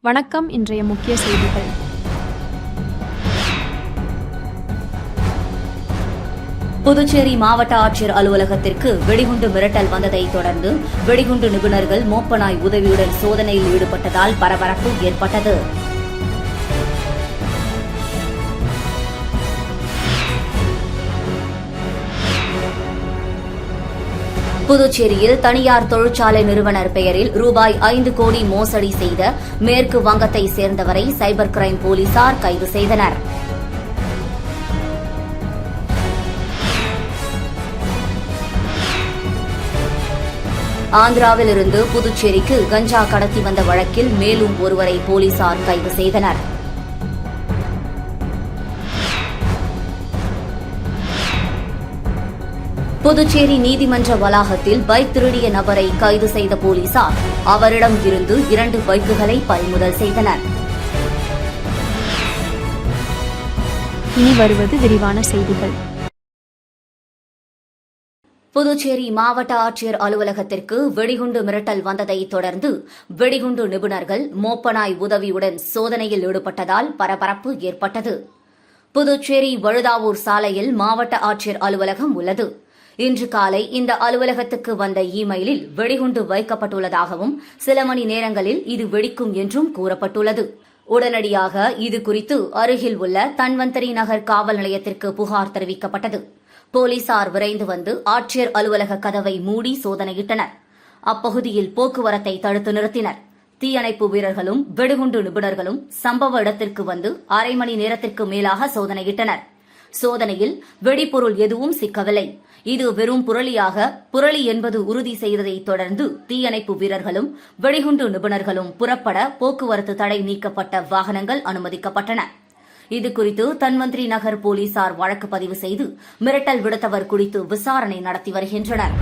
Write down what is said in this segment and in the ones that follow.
வணக்கம். இன்றைய முக்கிய செய்திகள். புதுச்சேரி மாவட்ட ஆட்சியர் அலுவலகத்திற்கு வெடிகுண்டு மிரட்டல் வந்ததை தொடர்ந்து வெடிகுண்டு நிபுணர்கள் மோப்பநாய் உதவியுடன் சோதனையில் ஈடுபட்டதால் பரபரப்பு ஏற்பட்டது. புதுச்சேரியில் தனியார் தொழிற்சாலை நிறுவனர் பெயரில் ரூபாய் 5 கோடி மோசடி செய்த மேற்கு வங்கத்தை சேர்ந்தவரை சைபர் கிரைம் போலீசார் கைது செய்தனர். ஆந்திராவில் இருந்து புதுச்சேரிக்கு கஞ்சா கடத்தி வந்த வழக்கில் மேலும் ஒருவரை போலீசார் கைது செய்தனர். புதுச்சேரி நீதிமன்ற வளாகத்தில் பைக் திருடிய நபரை கைது செய்த போலீசார் அவரிடம் இருந்து 2 பைக்குகளை பறிமுதல் செய்தனர். இனி வருவது விரிவான செய்திகள். புதுச்சேரி மாவட்ட ஆட்சியர் அலுவலகத்திற்கு வெடிகுண்டு மிரட்டல் வந்ததை தொடர்ந்து வெடிகுண்டு நிபுணர்கள் மோப்பநாய் உதவியுடன் சோதனையில் ஈடுபட்டதால் பரபரப்பு ஏற்பட்டது. புதுச்சேரி வழுதாவூர் சாலையில் மாவட்ட ஆட்சியர் அலுவலகம் உள்ளது. இன்று காலை இந்த அலுவலகத்துக்கு வந்த இமெயிலில் வெடிகுண்டு வைக்கப்பட்டுள்ளதாகவும் சில மணி நேரங்களில் இது வெடிக்கும் என்றும் கூறப்பட்டுள்ளது. உடனடியாக இது குறித்து அருகில் உள்ள தன்வந்தரி நகர் காவல் நிலையத்திற்கு புகார் தெரிவிக்கப்பட்டது. போலீசார் விரைந்து வந்து ஆட்சியர் அலுவலக கதவை மூடி சோதனையிட்டனர். அப்பகுதியில் போக்குவரத்தை தடுத்து நிறுத்தினர். தீயணைப்பு வீரர்களும் வெடிகுண்டு நிபுணர்களும் சம்பவ இடத்திற்கு வந்து அரை மணி நேரத்திற்கு மேலாக சோதனையிட்டனர். சோதனையில் வெடிபொருள் எதுவும் சிக்கவில்லை. இது வெறும் புரளி என்பது உறுதி செய்ததை தொடர்ந்து தீயணைப்பு வீரர்களும் வெடிகுண்டு நிபுணர்களும் புறப்பட போக்குவரத்து தடை நீக்கப்பட்ட வாகனங்கள் அனுமதிக்கப்பட்டன. இதுகுறித்து தன்வந்திரி நகர் போலீசார் வழக்கு பதிவு செய்து மிரட்டல் விடுத்தவர் குறித்து விசாரணை நடத்தி வருகின்றனர்.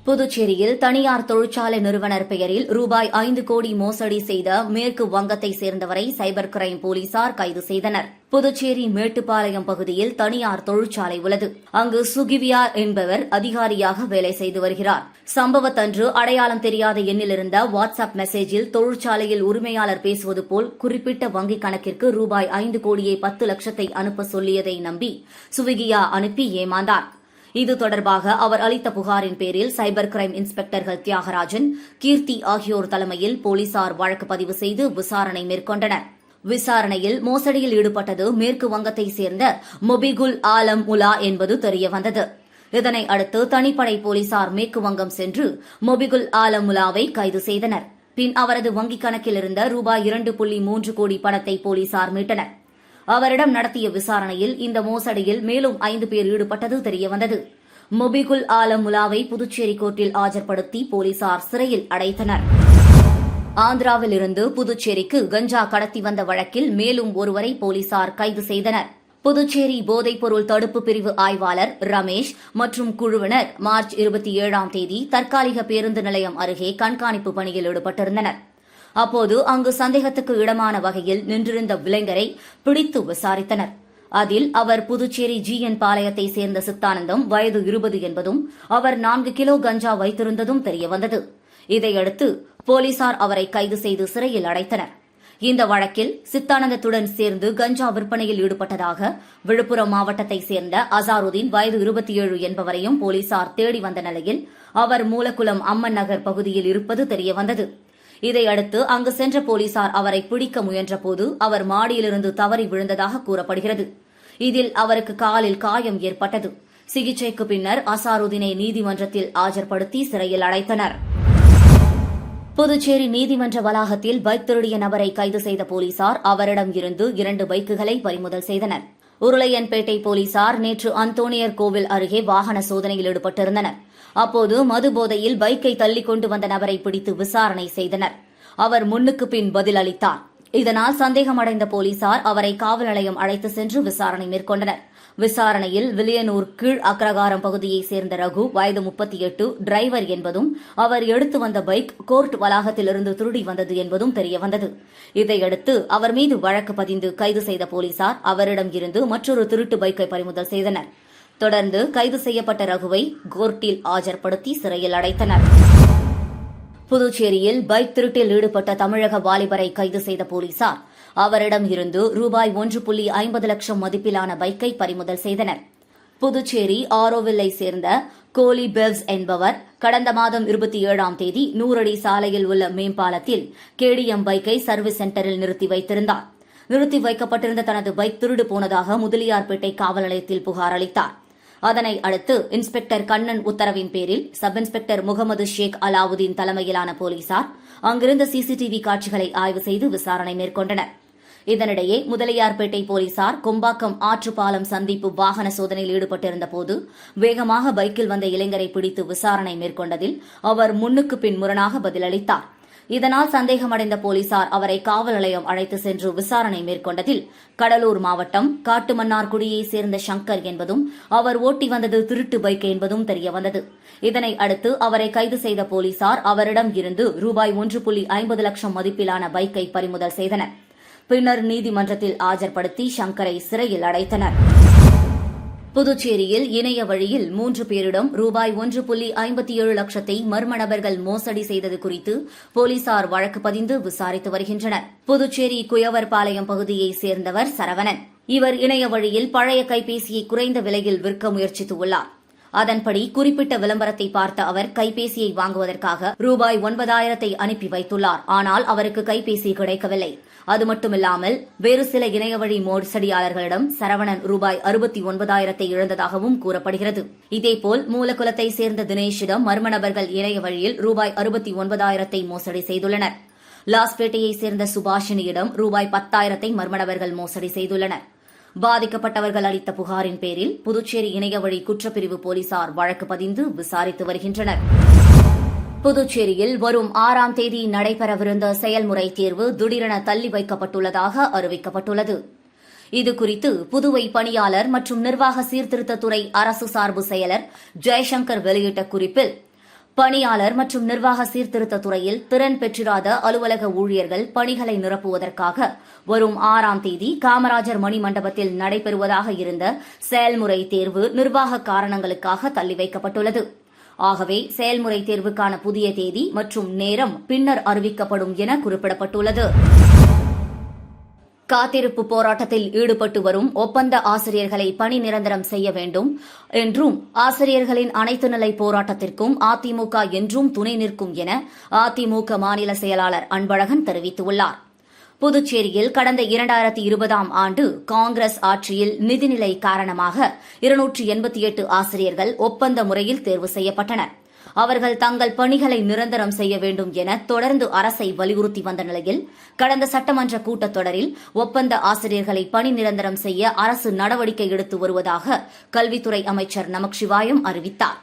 புதுச்சேரியில் தனியார் தொழிற்சாலை நிறுவனர் பெயரில் ரூபாய் 5 கோடி மோசடி செய்த மேற்கு வங்கத்தை சேர்ந்தவரை சைபர் கிரைம் போலீசார் கைது செய்தனர். புதுச்சேரி மேட்டுப்பாளையம் பகுதியில் தனியார் தொழிற்சாலை உள்ளது. அங்கு சுகிவியா என்பவர் அதிகாரியாக வேலை செய்து வருகிறார். சம்பவத்தன்று அடையாளம் தெரியாத எண்ணிலிருந்த வாட்ஸ்அப் மெசேஜில் தொழிற்சாலையில் உரிமையாளர் பேசுவது போல் குறிப்பிட்ட வங்கிக் கணக்கிற்கு ரூபாய் 5 கோடியே 10 லட்சத்தை அனுப்ப சொல்லியதை நம்பி சுவிகியா அனுப்பி ஏமாந்தார். இது தொடர்பாக அவர் அளித்த புகாரின் பேரில் சைபர் கிரைம் இன்ஸ்பெக்டர்கள் தியாகராஜன், கீர்த்தி ஆகியோர் தலைமையில் போலீசார் வழக்கு பதிவு செய்து விசாரணை மேற்கொண்டனர். விசாரணையில் மோசடியில் ஈடுபட்டது மேற்கு வங்கத்தை சேர்ந்த மொபிகுல் ஆலம் உலா என்பது தெரியவந்தது. இதனை அடுத்து தனிப்படை போலீசார் மேற்கு வங்கம் சென்று மொபிகுல் ஆலம் உலாவை கைது செய்தனர். பின் அவரது வங்கிக் கணக்கில் இருந்த ரூபாய் 2.3 கோடி பணத்தை போலீசார் மீட்டனர். அவரிடம் நடத்திய விசாரணையில் இந்த மோசடியில் மேலும் 5 பேர் ஈடுபட்டது தெரியவந்தது. மொபிகுல் ஆலம் முலாவை புதுச்சேரி கோர்ட்டில் ஆஜர்படுத்தி போலீசார் சிறையில் அடைத்தனர். ஆந்திராவில் இருந்து புதுச்சேரிக்கு கஞ்சா கடத்தி வந்த வழக்கில் மேலும் ஒருவரை போலீசார் கைது செய்தனர். புதுச்சேரி போதைப்பொருள் தடுப்பு பிரிவு ஆய்வாளர் ரமேஷ் மற்றும் குழுவினர் மார்ச் 27ஆம் தேதி தற்காலிக பேருந்து நிலையம் அருகே கண்காணிப்பு பணியில் ஈடுபட்டிருந்தனர். அப்போது அங்கு சந்தேகத்துக்கு இடமான வகையில் நின்றிருந்த இளைஞரை பிடித்து விசாரித்தனர். அதில் அவர் புதுச்சேரி ஜிஎன் பாளையத்தை சேர்ந்த சித்தானந்தம், வயது 20 என்பதும் அவர் 4 கிலோ கஞ்சா வைத்திருந்ததும் தெரியவந்தது. இதையடுத்து போலீசார் அவரை கைது செய்து சிறையில் அடைத்தனர். இந்த வழக்கில் சித்தானந்தத்துடன் சேர்ந்து கஞ்சா விற்பனையில் ஈடுபட்டதாக விழுப்புரம் மாவட்டத்தைச் சேர்ந்த அசாருதீன், வயது 27 என்பவரையும் போலீசார் தேடி வந்த நிலையில் அவர் மூலக்குளம் அம்மன் நகர் பகுதியில் இருப்பது தெரியவந்தது. இதையடுத்து அங்கு சென்ற போலீசார் அவரை பிடிக்க முயன்றபோது அவர் மாடியிலிருந்து தவறி விழுந்ததாக கூறப்படுகிறது. இதில் அவருக்கு காலில் காயம் ஏற்பட்டது. சிகிச்சைக்கு பின்னர் அசாருதீனை நீதிமன்றத்தில் ஆஜர்படுத்தி சிறையில் அடைத்தனர். புதுச்சேரி நீதிமன்ற வளாகத்தில் பைக் திருடிய நபரை கைது செய்த போலீசார் அவரிடம் இருந்து 2 பைக்குகளை பறிமுதல் செய்தனர். உருளையன்பேட்டை போலீசார் நேற்று அந்தோணியர் கோவில் அருகே வாகன சோதனையில் ஈடுபட்டிருந்தனர். அப்போது மது போதையில் பைக்கை தள்ளிக் கொண்டு வந்த நபரை பிடித்து விசாரணை செய்தனர். அவர் முன்னுக்கு பின் பதில் அளித்தார். இதனால் சந்தேகமடைந்த போலீசார் அவரை காவல் நிலையம் அழைத்து சென்று விசாரணை மேற்கொண்டனர். விசாரணையில் வில்லியனூர் கீழ் அக்ரகாரம் பகுதியைச் சேர்ந்த ரகு, வயது 38, டிரைவர் என்பதும் அவர் எடுத்து வந்த பைக் கோர்ட் வளாகத்திலிருந்து திருடி வந்தது என்பதும் தெரியவந்தது. இதையடுத்து அவர் மீது வழக்கு பதிந்து கைது செய்த போலீசார் அவரிடம் இருந்து மற்றொரு திருட்டு பைக்கை பறிமுதல் செய்தனர். தொடர்ந்து கைது செய்யப்பட்ட ரகுவை கோர்ட்டில் ஆஜர்படுத்தி சிறையில் அடைத்தனர். புதுச்சேரியில் பைக் திருட்டில் ஈடுபட்ட தமிழக வாலிபரை கைது செய்த போலீசார் அவரிடம் இருந்து ரூபாய் 1.50 லட்சம் மதிப்பிலான பைக்கை பறிமுதல் செய்தனர். புதுச்சேரி ஆரோவில்லை சேர்ந்த கோலி பெவ்ஸ் என்பவர் கடந்த மாதம் 27ஆம் தேதி 100 அடி சாலையில் உள்ள மேம்பாலத்தில் கேடிஎம் பைக்கை சர்வீஸ் சென்டரில் நிறுத்தி வைத்திருந்தார். நிறுத்தி வைக்கப்பட்டிருந்த தனது பைக் திருடு போனதாக முதலியார்பேட்டை காவல் நிலையத்தில் புகார் அளித்தார். அதனை அடுத்து இன்ஸ்பெக்டர் கண்ணன் உத்தரவின் பேரில் சப் இன்ஸ்பெக்டர் முகமது ஷேக் அலாவுதீன் தலைமையிலான போலீசார் அங்கிருந்த சிசிடிவி காட்சிகளை ஆய்வு செய்து விசாரணை மேற்கொண்டனர். இதனிடையே முதலியார்பேட்டை போலீசார் கொம்பாக்கம் ஆற்றுப்பாலம் சந்திப்பு வாகன சோதனையில் ஈடுபட்டிருந்தபோது வேகமாக பைக்கில் வந்த இளைஞரை பிடித்து விசாரணை மேற்கொண்டதில் அவர் முன்னுக்கு பின் முரணாக பதிலளித்தார். இதனால் சந்தேகமடைந்த போலீசார் அவரை காவல் நிலையம் அழைத்து சென்று விசாரணை மேற்கொண்டதில் கடலூர் மாவட்டம் காட்டுமன்னார்குடியைச் சேர்ந்த சங்கர் என்பதும் அவர் ஓட்டி வந்தது திருட்டு பைக் என்பதும் தெரியவந்தது. இதனை அடுத்து அவரை கைது செய்த போலீசார் அவரிடம் இருந்து ரூபாய் 1.50 லட்சம் மதிப்பிலான பைக்கை பறிமுதல் செய்தனர். பின்னர் நீதிமன்றத்தில் ஆஜர்படுத்தி சங்கரை சிறையில் அடைத்தனர். புதுச்சேரியில் இணைய வழியில் 3 பேரிடம் ரூபாய் 1.57 லட்சத்தை மர்ம நபர்கள் மோசடி செய்தது குறித்து போலீசார் வழக்கு பதிந்து விசாரித்து வருகின்றனர். புதுச்சேரி குயவர்பாளையம் பகுதியைச் சேர்ந்தவர் சரவணன். இவர் இணைய வழியில் பழைய கைபேசியை குறைந்த விலையில் விற்க முயற்சித்துள்ளார். அதன்படி குறிப்பிட்ட விளம்பரத்தை பார்த்த அவர் கைபேசியை வாங்குவதற்காக ரூபாய் 9,000 அனுப்பி வைத்துள்ளார். ஆனால் அவருக்கு கைபேசி கிடைக்கவில்லை. அது மட்டுமில்லாமல் வேறு சில இணையவழி மோசடியாளர்களிடம் சரவணன் ரூபாய் 69,000 இழந்ததாகவும் கூறப்படுகிறது. இதேபோல் மூலகுளத்தை சேர்ந்த தினேஷிடம் மர்ம நபர்கள் இணைய வழியில் ரூபாய் 69,000 மோசடி செய்துள்ளனர். லாஸ்பேட்டையைச் சேர்ந்த சுபாஷினியிடம் ரூபாய் 10,000 மர்ம நபர்கள் மோசடி செய்துள்ளனர். பாதிக்கப்பட்டவர்கள் அளித்த புகாரின் பேரில் புதுச்சேரி இணையவழி குற்றப்பிரிவு போலீசார் வழக்கு பதிந்து விசாரித்து வருகின்றனர். புதுச்சேரியில் வரும் 6ஆம் தேதி நடைபெறவிருந்த செயல்முறை தேர்வு திடீரென தள்ளி வைக்கப்பட்டுள்ளதாக அறிவிக்கப்பட்டுள்ளது. இதுகுறித்து புதுவை பணியாளர் மற்றும் நிர்வாக சீர்திருத்தத்துறை அரசு சார்பு செயலர் ஜெய்சங்கர் வெளியிட்ட குறிப்பில், பணியாளர் மற்றும் நிர்வாக சீர்திருத்தத் துறையில் திறன் பெற்றிராத அலுவலக ஊழியர்கள் பணிகளை நிரப்புவதற்காக வரும் 6ஆம் தேதி காமராஜர் மணி மண்டபத்தில் நடைபெறுவதாக இருந்த செயல்முறை தேர்வு நிர்வாக காரணங்களுக்காக தள்ளி வைக்கப்பட்டுள்ளது. ஆகவே செயல்முறை தேர்வுக்கான புதிய தேதி மற்றும் நேரம் பின்னர் அறிவிக்கப்படும் என குறிப்பிடப்பட்டுள்ளது. காத்திருப்பு போராட்டத்தில் ஈடுபட்டு வரும் ஒப்பந்த ஆசிரியர்களை பணி நிரந்தரம் செய்ய வேண்டும் என்றும் ஆசிரியர்களின் அனைத்து நிலை போராட்டத்திற்கும் அதிமுக என்றும் துணை நிற்கும் என அதிமுக மாநில செயலாளர் அன்பழகன் தெரிவித்துள்ளார். புதுச்சேரியில் கடந்த 2020ஆம் ஆண்டு காங்கிரஸ் ஆட்சியில் நிதிநிலை காரணமாக 288 ஆசிரியர்கள் ஒப்பந்த முறையில் தேர்வு செய்யப்பட்டனர். அவர்கள் தங்கள் பணிகளை நிரந்தரம் செய்ய வேண்டும் என தொடர்ந்து அரசை வலியுறுத்தி வந்த நிலையில் கடந்த சட்டமன்ற கூட்டத்தொடரில் ஒப்பந்த ஆசிரியர்களை பணி நிரந்தரம் செய்ய அரசு நடவடிக்கை எடுத்து வருவதாக கல்வித்துறை அமைச்சர் நமச்சிவாயம் அறிவித்தார்.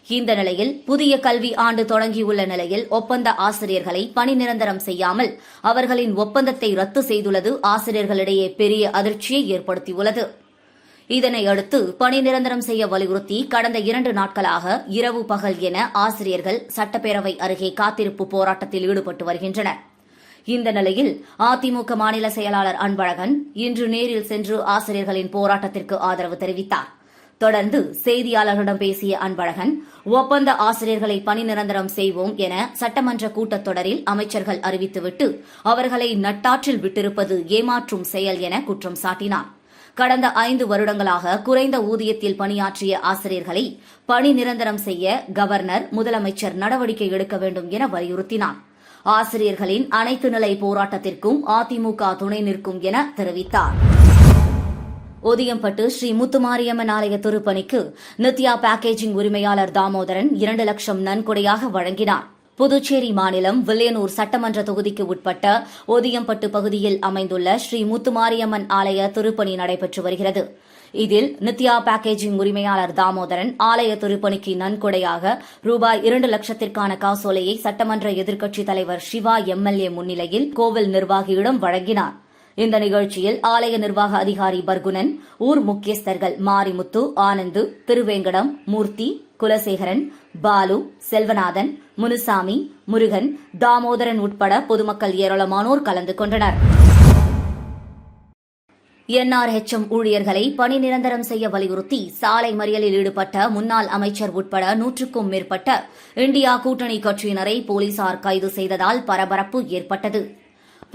இந்த நிலையில் புதிய கல்வி ஆண்டு தொடங்கியுள்ள நிலையில் ஒப்பந்த ஆசிரியர்களை பணி நிரந்தரம் செய்யாமல் அவர்களின் ஒப்பந்தத்தை ரத்து செய்துள்ளது ஆசிரியர்களிடையே பெரிய அதிர்ச்சியை ஏற்படுத்தியுள்ளது. இதனையடுத்து பணி நிரந்தரம் செய்ய வலியுறுத்தி கடந்த 2 நாட்களாக இரவு பகல் என ஆசிரியர்கள் சட்டப்பேரவை அருகே காத்திருப்பு போராட்டத்தில் ஈடுபட்டு வருகின்றனர். இந்த நிலையில் அதிமுக மாநில செயலாளர் அன்பழகன் இன்று நேரில் சென்று ஆசிரியர்களின் போராட்டத்திற்கு ஆதரவு தெரிவித்தார். தொடர்ந்து செய்தியாளர்களிடம் பேசிய அன்பழகன், ஒப்பந்த ஆசிரியர்களை பணி நிரந்தரம் செய்வோம் என சட்டமன்ற கூட்டத்தொடரில் அமைச்சர்கள் அறிவித்துவிட்டு அவர்களை நட்டாற்றில் விட்டிருப்பது ஏமாற்றும் செயல் என குற்றம் சாட்டினார். கடந்த 5 வருடங்களாக குறைந்த ஊதியத்தில் பணியாற்றிய ஆசிரியர்களை பணி நிரந்தரம் செய்ய கவர்னர், முதலமைச்சர் நடவடிக்கை எடுக்க வேண்டும் என வலியுறுத்தினார். ஆசிரியர்களின் அனைத்து நிலை போராட்டத்திற்கும் அதிமுக துணை நிற்கும் என தெரிவித்தார். ஒதியம்பட்டு ஸ்ரீ முத்துமாரியம்மன் ஆலய திருப்பணிக்கு நித்யா பேக்கேஜிங் உரிமையாளர் தாமோதரன் 2 லட்சம் நன்கொடையாக வழங்கினார். புதுச்சேரி மாநிலம் வில்லியனூர் சட்டமன்ற தொகுதிக்கு உட்பட்ட ஒதியம்பட்டு பகுதியில் அமைந்துள்ள ஸ்ரீ முத்துமாரியம்மன் ஆலய திருப்பணி நடைபெற்று வருகிறது. இதில் நித்யா பேக்கேஜிங் உரிமையாளர் தாமோதரன் ஆலய திருப்பணிக்கு நன்கொடையாக ரூபாய் 2 லட்சத்திற்கான காசோலையை சட்டமன்ற எதிர்க்கட்சித் தலைவர் சிவா எம்எல்ஏ முன்னிலையில் கோவில் நிர்வாகியிடம் வழங்கினார். இந்த நிகழ்ச்சியில் ஆலய நிர்வாக அதிகாரி பர்குனன், ஊர் முக்கியஸ்தர்கள் மாரிமுத்து, ஆனந்து, திருவேங்கடம், மூர்த்தி, குலசேகரன், பாலு, செல்வநாதன், முனுசாமி, முருகன், தாமோதரன் உட்பட பொதுமக்கள் ஏராளமானோர் கலந்து கொண்டனர். NRHM ஊழியர்களை பணி நிரந்தரம் செய்ய வலியுறுத்தி சாலை மறியலில் ஈடுபட்ட முன்னாள் அமைச்சர் உட்பட 100க்கும் மேற்பட்ட இந்தியா கூட்டணி கட்சியினரை போலீசார் கைது செய்ததால் பரபரப்பு ஏற்பட்டது.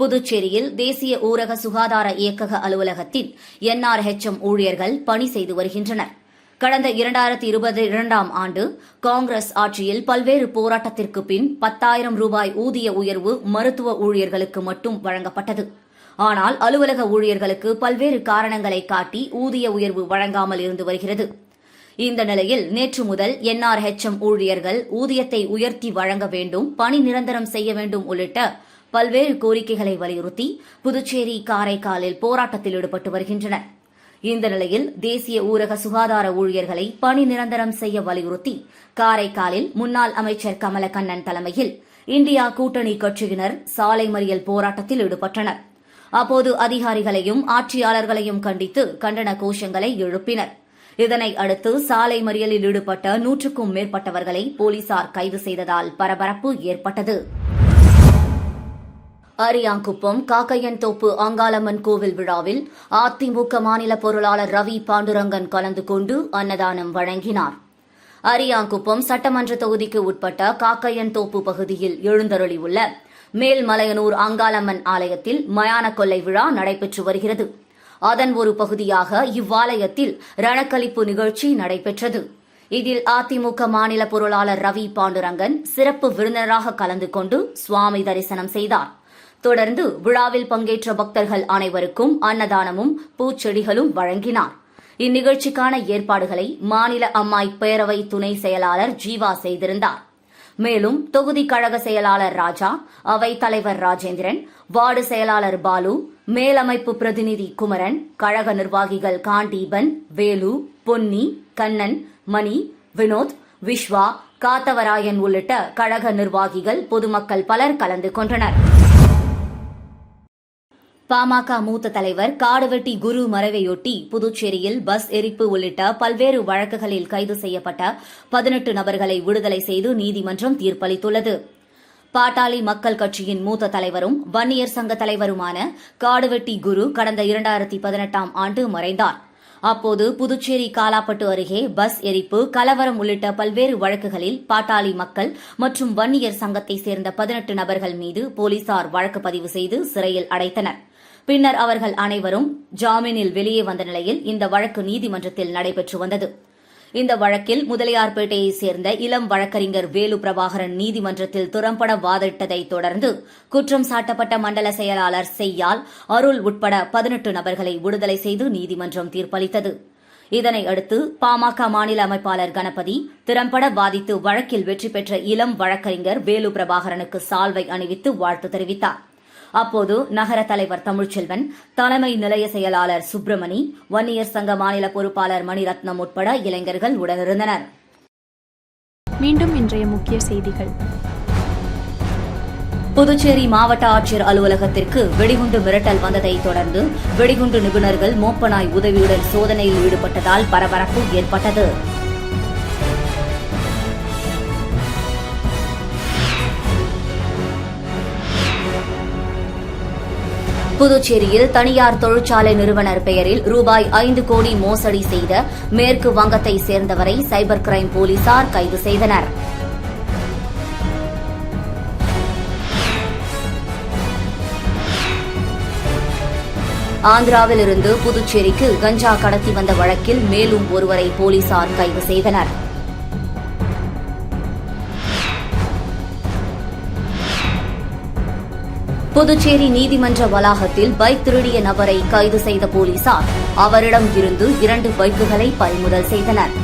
புதுச்சேரியில் தேசிய ஊரக சுகாதார இயக்கக அலுவலகத்தில் NRHM ஊழியர்கள் பணி செய்து வருகின்றனர். கடந்த 2022ஆம் ஆண்டு காங்கிரஸ் ஆட்சியில் பல்வேறு போராட்டத்திற்கு பின் 10,000 ரூபாய் ஊதிய உயர்வு மருத்துவ ஊழியர்களுக்கு மட்டும் வழங்கப்பட்டது. ஆனால் அலுவலக ஊழியர்களுக்கு பல்வேறு காரணங்களை காட்டி ஊதிய உயர்வு வழங்காமல் இருந்து வருகிறது. இந்த நிலையில் நேற்று முதல் NRHM ஊழியர்கள் ஊதியத்தை உயர்த்தி வழங்க வேண்டும், பணி நிரந்தரம் செய்ய வேண்டும் உள்ளிட்ட பல்வேறு கோரிக்கைகளை வலியுறுத்தி புதுச்சேரி, காரைக்காலில் போராட்டத்தில் ஈடுபட்டு வருகின்றனர். இந்த நிலையில் தேசிய ஊரக சுகாதார ஊழியர்களை பணி நிரந்தரம் செய்ய வலியுறுத்தி காரைக்காலில் முன்னாள் அமைச்சர் கமலக்கண்ணன் தலைமையில் இந்தியா கூட்டணி கட்சியினர் சாலை மறியல் போராட்டத்தில் ஈடுபட்டனர். அப்போது அதிகாரிகளையும் ஆட்சியாளர்களையும் கண்டித்து கண்டன கோஷங்களை எழுப்பினர். இதனை அடுத்து சாலை மறியலில் ஈடுபட்ட 100க்கும் மேற்பட்டவர்களை போலீசார் கைது செய்ததால் பரபரப்பு ஏற்பட்டது. அரியாங்குப்பம் காக்கையன்தோப்பு அங்காளம்மன் கோவில் விழாவில் அதிமுக மாநில பொருளாளர் ரவி பாண்டுரங்கன் கலந்து கொண்டு அன்னதானம் வழங்கினார். அரியாங்குப்பம் சட்டமன்ற தொகுதிக்கு உட்பட்ட காக்கையன்தோப்பு பகுதியில் எழுந்தருளியுள்ள மேல்மலையனூர் அங்காளம்மன் ஆலயத்தில் மயான கொள்ளை விழா நடைபெற்று வருகிறது. அதன் ஒரு பகுதியாக இவ்வாலயத்தில் ரணக்களிப்பு நிகழ்ச்சி நடைபெற்றது. இதில் அதிமுக மாநில பொருளாளர் ரவி பாண்டுரங்கன் சிறப்பு விருந்தினராக கலந்து கொண்டு சுவாமி தரிசனம் செய்தார். தொடர்ந்து விழாவில் பங்கேற்ற பக்தர்கள் அனைவருக்கும் அன்னதானமும் பூச்செடிகளும் வழங்கினார். இந்நிகழ்ச்சிக்கான ஏற்பாடுகளை மாநில அம்மாய் பேரவை துணை செயலாளர் ஜீவா செய்திருந்தார். மேலும் தொகுதி கழக செயலாளர் ராஜா, அவைத் தலைவர் ராஜேந்திரன், வார்டு செயலாளர் பாலு, மேலமைப்பு பிரதிநிதி குமரன், கழக நிர்வாகிகள் காண்டீபன், வேலு, பொன்னி, கண்ணன், மணி, வினோத், விஸ்வா, காத்தவராயன் உள்ளிட்ட கழக நிர்வாகிகள், பொதுமக்கள் பலர் கலந்து கொண்டனர். பாமக மூத்த தலைவர் காடுவெட்டி குரு மறைவையொட்டி புதுச்சேரியில் பஸ் எரிப்பு உள்ளிட்ட பல்வேறு வழக்குகளில் கைது செய்யப்பட்ட 18 நபர்களை விடுதலை செய்து நீதிமன்றம் தீர்ப்பளித்துள்ளது. பாட்டாளி மக்கள் கட்சியின் மூத்த தலைவரும் வன்னியர் சங்க தலைவருமான காடுவெட்டி குரு கடந்த 2018ஆம் ஆண்டு மறைந்தார். அப்போது புதுச்சேரி காலாப்பட்டு அருகே பஸ் எரிப்பு, கலவரம் உள்ளிட்ட பல்வேறு வழக்குகளில் பாட்டாளி மக்கள் மற்றும் வன்னியர் சங்கத்தை சேர்ந்த 18 நபர்கள் மீது போலீசார் வழக்கு பதிவு செய்து சிறையில் அடைத்தனர். பின்னர் அவர்கள் அனைவரும் ஜாமீனில் வெளியே வந்த நிலையில் இந்த வழக்கு நீதிமன்றத்தில் நடைபெற்று வந்தது. இந்த வழக்கில் முதலியார்பேட்டையைச் சேர்ந்த இளம் வழக்கறிஞர் வேலு பிரபாகரன் நீதிமன்றத்தில் திறம்பட வாதிட்டதைத் தொடர்ந்து குற்றம் சாட்டப்பட்ட மண்டல செயலாளர் செய்யால், அருள் உட்பட 18 நபர்களை விடுதலை செய்து நீதிமன்றம் தீர்ப்பளித்தது. இதனையடுத்து பாமக மாநில அமைப்பாளர் கணபதி திறம்பட வாதித்து வழக்கில் வெற்றி பெற்ற இளம் வழக்கறிஞர் வேலு பிரபாகரனுக்கு சால்வை அணிவித்து வாழ்த்து தெரிவித்தார். அப்போது நகர தலைவர் தமிழ்ச்செல்வன், தலைமை நிலைய செயலாளர் சுப்பிரமணி, வன்னியர் சங்க மாநில பொறுப்பாளர் மணிரத்னம் உட்பட இளைஞர்கள் உடனிருந்தனர். மீண்டும் இன்றைய முக்கிய செய்திகள். புதுச்சேரி மாவட்ட ஆட்சியர் அலுவலகத்திற்கு வெடிகுண்டு மிரட்டல் வந்ததை தொடர்ந்து வெடிகுண்டு நிபுணர்கள் மோப்பநாய் உதவியுடன் சோதனையில் ஈடுபட்டதால் பரபரப்பு ஏற்பட்டது. புதுச்சேரியில் தனியார் தொழிற்சாலை நிறுவனர் பெயரில் ரூபாய் 5 கோடி மோசடி செய்த மேற்கு வங்கத்தை சேர்ந்தவரை சைபர் கிரைம் போலீசார் கைது செய்தனர். ஆந்திராவிலிருந்து புதுச்சேரிக்கு கஞ்சா கடத்தி வந்த வழக்கில் மேலும் ஒருவரை போலீசார் கைது செய்தனர். புதுச்சேரி நீதிமன்ற வளாகத்தில் பைக் திருடிய நபரை கைது செய்த போலீசார் அவரிடம் இருந்து 2 பைக்குகளை பறிமுதல் செய்தனர்.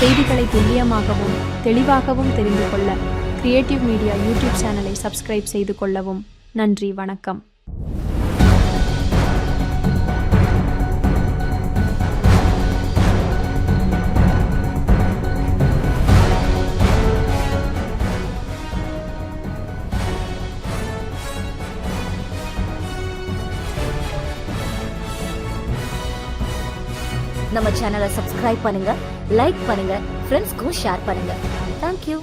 செய்திகளை துல்லியமாகவும் தெளிவாகவும் தெரிந்து கொள்ள கிரியேட்டிவ் மீடியா யூடியூப் சேனலை சப்ஸ்கிரைப் செய்து கொள்ளவும். நன்றி, வணக்கம். நம்ம சேனலை சப்ஸ்கிரைப் பண்ணுங்க, லைக் பண்ணுங்க, ஃப்ரெண்ட்ஸ்க்கும் ஷேர் பண்ணுங்க. தேங்க்யூ.